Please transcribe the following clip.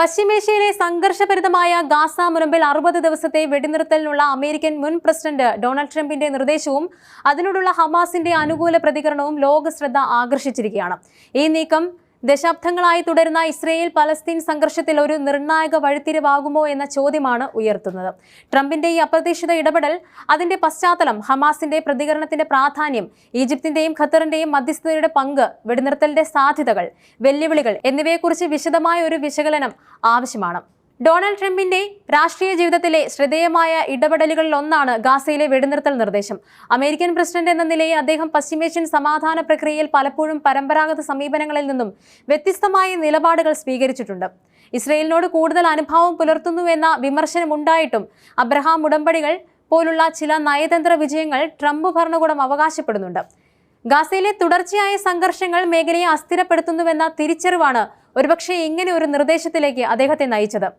പശ്ചിമേഷ്യയിലെ സംഘർഷഭരിതമായ ഗാസ മുനമ്പിൽ 60 ദിവസത്തെ വെടിനിർത്തലിനുള്ള അമേരിക്കൻ മുൻ പ്രസിഡന്റ് ഡൊണാൾഡ് ട്രംപിന്റെ നിർദ്ദേശവും അതിനോടുള്ള ഹമാസിന്റെ അനുകൂല പ്രതികരണവും ലോക ശ്രദ്ധ ആകർഷിച്ചിരിക്കുകയാണ്. ഈ നീക്കം ദശാബ്ദങ്ങളായി തുടരുന്ന ഇസ്രയേൽ പലസ്തീൻ സംഘർഷത്തിൽ ഒരു നിർണായക വഴിത്തിരിവാകുമോ എന്ന ചോദ്യമാണ് ഉയർത്തുന്നത്. ട്രംപിന്റെ ഈ അപ്രതീക്ഷിത ഇടപെടൽ, അതിന്റെ പശ്ചാത്തലം, ഹമാസിന്റെ പ്രതികരണത്തിന്റെ പ്രാധാന്യം, ഈജിപ്തിന്റെയും ഖത്തറിന്റെയും മധ്യസ്ഥതയുടെ പങ്ക്, വെടിനിർത്തലിന്റെ സാധ്യതകൾ, വെല്ലുവിളികൾ എന്നിവയെക്കുറിച്ച് വിശദമായ ഒരു വിശകലനം ആവശ്യമാണ്. ഡൊണാൾഡ് ട്രംപിന്റെ രാഷ്ട്രീയ ജീവിതത്തിലെ ശ്രദ്ധേയമായ ഇടപെടലുകളിൽ ഒന്നാണ് ഗാസയിലെ വെടിനിർത്തൽ നിർദ്ദേശം. അമേരിക്കൻ പ്രസിഡന്റ് എന്ന നിലയിൽ അദ്ദേഹം പശ്ചിമേഷ്യൻ സമാധാന പ്രക്രിയയിൽ പലപ്പോഴും പരമ്പരാഗത സമീപനങ്ങളിൽ നിന്നും വ്യത്യസ്തമായ നിലപാടുകൾ സ്വീകരിച്ചിട്ടുണ്ട്. ഇസ്രയേലിനോട് കൂടുതൽ അനുഭാവം പുലർത്തുന്നുവെന്ന വിമർശനമുണ്ടായിട്ടും അബ്രഹാം ഉടമ്പടികൾ പോലുള്ള ചില നയതന്ത്ര വിജയങ്ങൾ ട്രംപ് ഭരണകൂടം അവകാശപ്പെടുന്നുണ്ട്. ഗാസയിലെ തുടർച്ചയായ സംഘർഷങ്ങൾ മേഖലയെ അസ്ഥിരപ്പെടുത്തുന്നുവെന്ന തിരിച്ചറിവാണ് ഒരുപക്ഷെ ഇങ്ങനെ ഒരു നിർദ്ദേശത്തിലേക്ക് അദ്ദേഹത്തെ നയിച്ചത്.